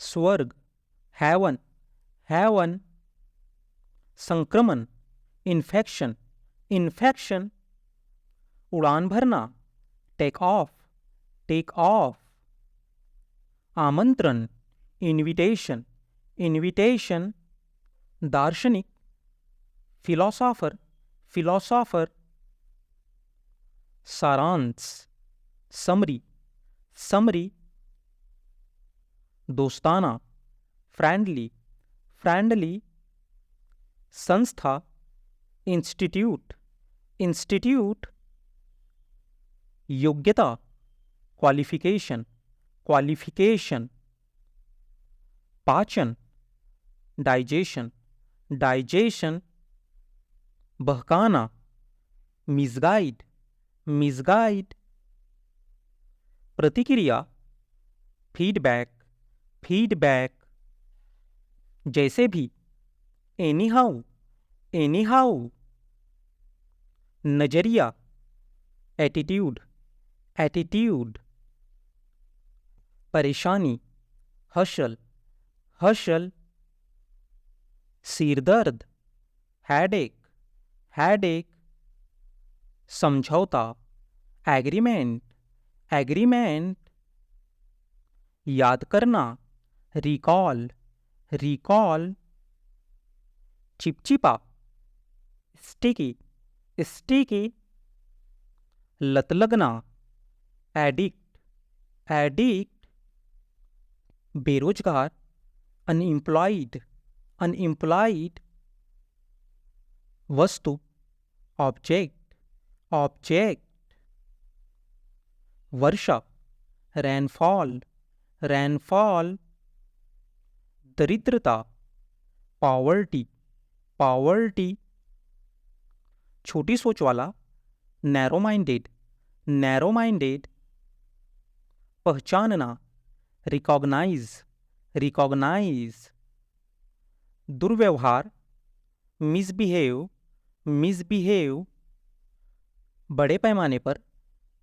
स्वर्ग, haven, haven, संक्रमण, infection, infection, उड़ान भरना, टेक ऑफ, टेक ऑफ, आमंत्रण, इनविटेशन, इनविटेशन, दार्शनिक, फिलोसॉफर, फिलोसॉफर, सारांश, समरी, समरी, दोस्ताना, फ्रेंडली, फ्रेंडली, संस्था, इंस्टीट्यूट, इंस्टीट्यूट, योग्यता, क्वालिफिकेशन, क्वालिफिकेशन, पाचन, डाइजेशन, डाइजेशन, बहकाना, मिसगाइड, मिसगाइड, प्रतिक्रिया, फीडबैक, फीडबैक, जैसे भी, एनी हाउ, एनी हाउ, नजरिया, एटीट्यूड, एटीट्यूड, परेशानी, हशल, हशल, सिरदर्द, हेडेक, हेडेक, समझौता, एग्रीमेंट, एग्रीमेंट, याद करना, रिकॉल, रिकॉल, चिपचिपा, स्टिकी, स्टिकी, लत लगना, एडिक्ट, एडिक्ट, बेरोजगार, अनएम्प्लॉयड, अनएम्प्लॉयड, वस्तु, ऑब्जेक्ट, ऑब्जेक्ट, वर्षा, रैनफॉल, रैनफॉल, दरिद्रता, पॉवर्टी, पॉवर्टी, छोटी सोच वाला, नैरो माइंडेड, नैरो माइंडेड, पहचानना, रिकॉग्नाइज, रिकॉग्नाइज, दुर्व्यवहार, मिसबिहेव, मिसबिहेव, बड़े पैमाने पर,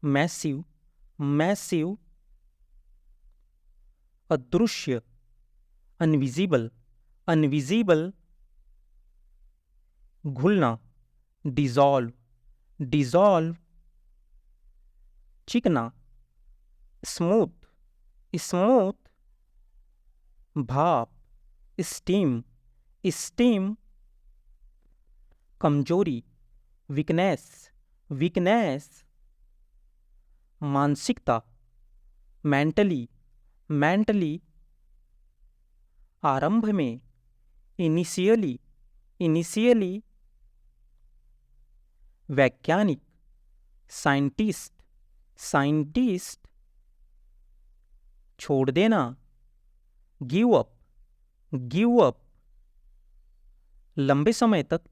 मैसिव, मैसिव, अदृश्य, अनविजिबल, अनविजिबल, घुलना, डिजॉल्व, डिजॉल्व, चिकना, स्मूथ, स्मूथ, भाप, स्टीम, स्टीम, कमजोरी, वीकनेस, वीकनेस, मानसिकता, मेंटली, मेंटली, आरंभ में, इनिशियली, इनिशियली, वैज्ञानिक, साइंटिस्ट, साइंटिस्ट, छोड़ देना, गिव अप, गिव अप, लंबे समय तक,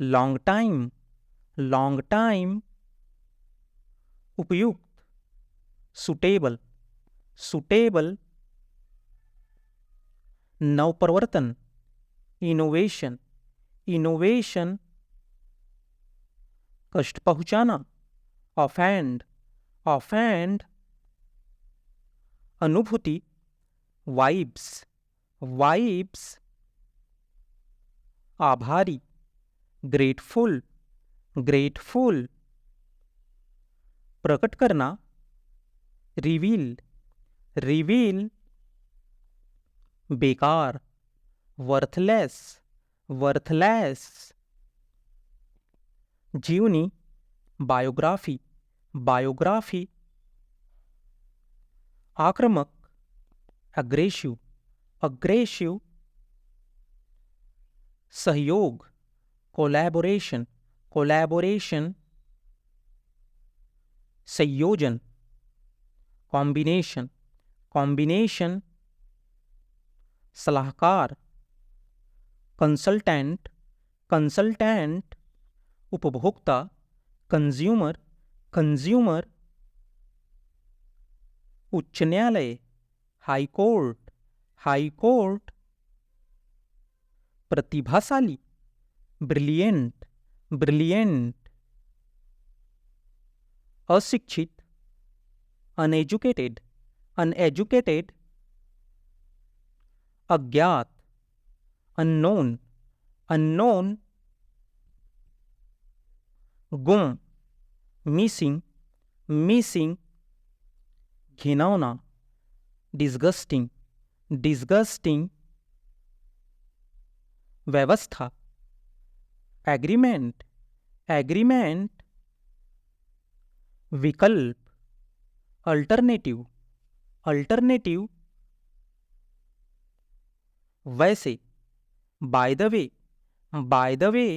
लॉन्ग टाइम, लॉन्ग टाइम, उपयुक्त, सुटेबल, सुटेबल, नवप्रवर्तन, इनोवेशन, इनोवेशन, कष्ट पहुंचाना, ऑफेंड, ऑफेंड, अनुभूति, वाइब्स, वाइब्स, आभारी, ग्रेटफुल, ग्रेटफुल, प्रकट करना, रिवील, रिवील, बेकार, वर्थलेस, वर्थलेस, जीवनी, बायोग्राफी, बायोग्राफी, आक्रामक, अग्रेसिव, अग्रेसिव, सहयोग, कोलैबोरेशन, कोलैबोरेशन, संयोजन, कॉम्बिनेशन, कॉम्बिनेशन, सलाहकार, कंसल्टेंट, कंसल्टेंट, उपभोक्ता, कंज्यूमर, कंज्यूमर, उच्च न्यायालय, हाई कोर्ट, हाई कोर्ट, प्रतिभाशाली, ब्रिलियंट, ब्रिलियंट, अशिक्षित, अनएजुकेटेड, अनएजुकेटेड, अज्ञात, अननोन, अननोन, गुम, मिसिंग, मिसिंग, घिनौना, डिस्गस्टिंग, डिस्गस्टिंग, व्यवस्था, एग्रीमेंट, एग्रीमेंट, विकल्प, अल्टरनेटिव, अल्टरनेटिव, वैसे, by the way, by the way,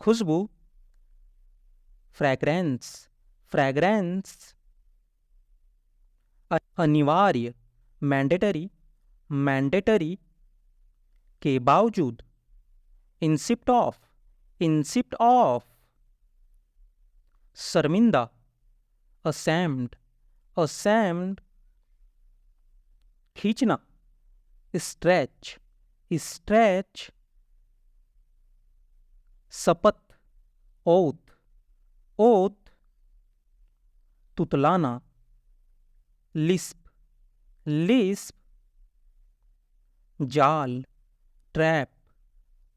Khushboo, fragrance, fragrance, अनिवार्य, मैंडेटरी, मैंडेटरी, के बावजूद, इंसिप्ट ऑफ, इंसिप्ट ऑफ, शर्मिंदा, असैम्ड, असैम्ड, खींचना, स्ट्रेच, स्ट्रेच, शपथ, ओथ, ओथ, तुतलाना, लिस्प, लिस्प, जाल, ट्रैप,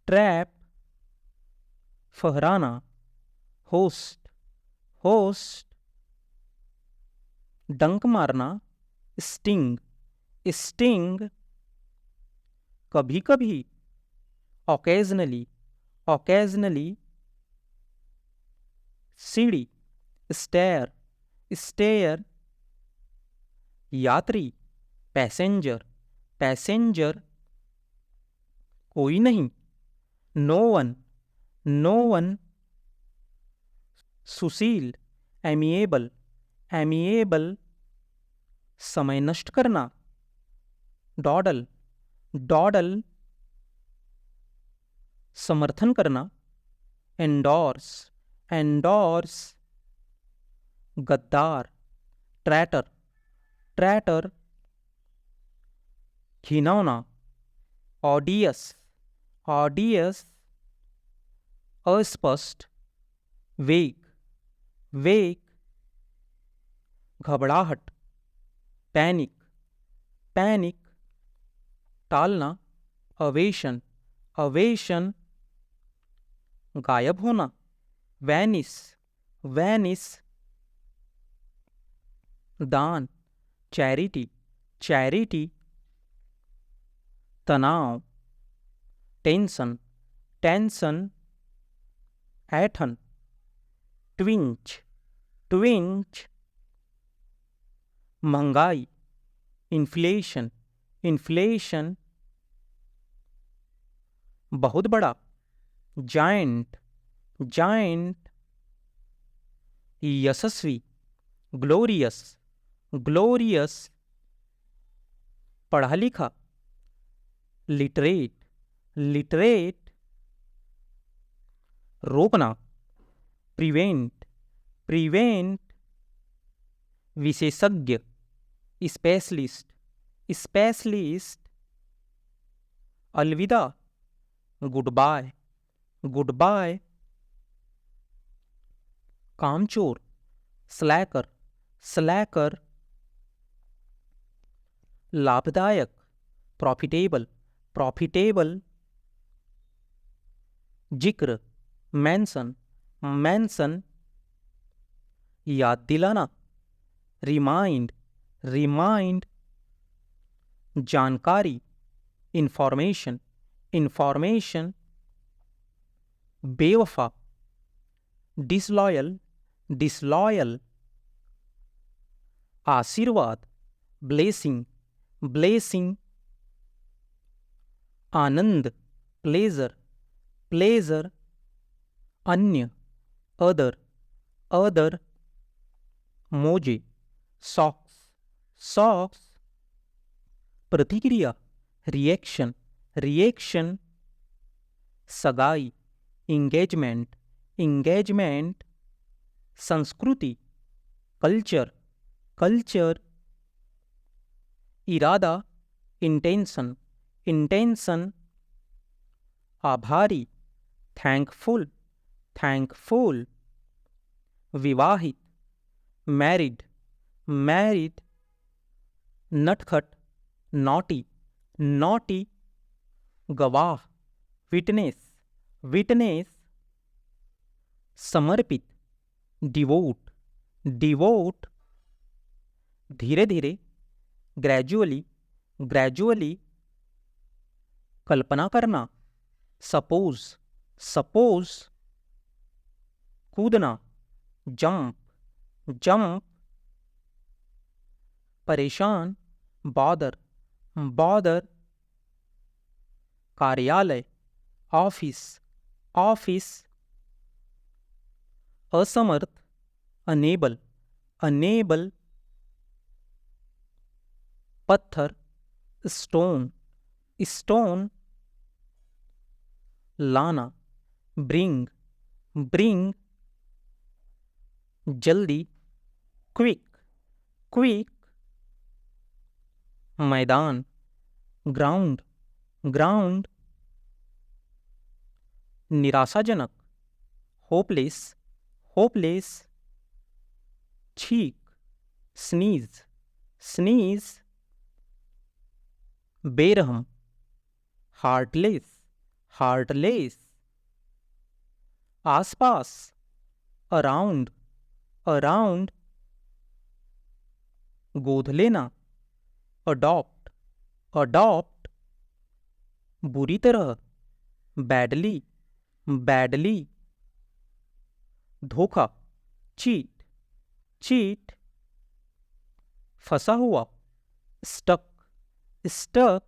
ट्रैप, फहराना, होस्ट, होस्ट, डंक मारना, स्टिंग, स्टिंग, कभी कभी, ऑकेजनली, ऑकेजनली, सीढ़ी, स्टेयर, स्टेयर, यात्री, पैसेंजर, पैसेंजर, कोई नहीं, नो वन, नो वन, सुशील, एमिएबल, एमिएबल, समय नष्ट करना, डॉडल, डॉडल, समर्थन करना, एंडोर्स, एंडोर्स, गद्दार, ट्रैटर, ट्रैटर, घिनौना, ऑडियस, ऑडियस, अस्पष्ट, वेग, वेग, घबराहट, पैनिक, पैनिक, टालना, अवेशन, अवेशन, गायब होना, वैनिस, वैनिस, दान, चैरिटी, चैरिटी, तनाव, टेंशन, टेंशन, ऐठन, ट्विंच, ट्विंच, महंगाई, इन्फ्लेशन, इन्फ्लेशन, बहुत बड़ा, जायंट, जायंट, यशस्वी, ग्लोरियस, ग्लोरियस, पढ़ा लिखा, लिटरेट, लिटरेट, रोकना, प्रिवेंट, प्रिवेंट, विशेषज्ञ, स्पेशलिस्ट, स्पेशलिस्ट, अलविदा, गुड बाय, गुड बाय, कामचोर, स्लैकर, स्लैकर, लाभदायक, प्रॉफिटेबल, प्रॉफिटेबल, जिक्र, मेंशन, मेंशन, याद दिलाना, रिमाइंड, रिमाइंड, जानकारी, इंफॉर्मेशन, इंफॉर्मेशन, बेवफा, डिसलॉयल, डिसलॉयल, आशीर्वाद, ब्लेसिंग, ब्लेसिंग, आनंद, प्लेजर, प्लेजर, अन्य, अदर, अदर, मोजे, सॉक्स, सॉक्स, प्रतिक्रिया, रिएक्शन, रिएक्शन, सगाई, इंगेजमेंट, इंगेजमेंट, संस्कृति, कल्चर, कल्चर, इरादा, इंटेंशन, इंटेंशन, आभारी, थैंकफुल, थैंकफुल, विवाहित, मैरिड, मैरिड, नटखट, नॉटी, नॉटी गवाह, विटनेस, विटनेस, समर्पित, डिवोट, डिवोट, धीरे धीरे, ग्रेजुअली, ग्रेजुअली, कल्पना करना, सपोज, सपोज, कूदना, जंप, जंप, परेशान, बॉदर, बॉदर, कार्यालय, ऑफिस, ऑफिस, असमर्थ, अनेबल, अनेबल, पत्थर, स्टोन, स्टोन, लाना, ब्रिंग, ब्रिंग, जल्दी, क्विक, क्विक, मैदान, ग्राउंड, ग्राउंड, निराशाजनक, होपलेस, होपलेस, छींक, स्नीज, स्नीज, बेरहम, हार्टलेस, हार्टलेस, आसपास, अराउंड, अराउंड, गोद लेना, अडॉप्ट, अडॉप्ट, बुरी तरह, बैडली, बैडली, धोखा, चीट, चीट, फंसा हुआ, स्टक, स्टक,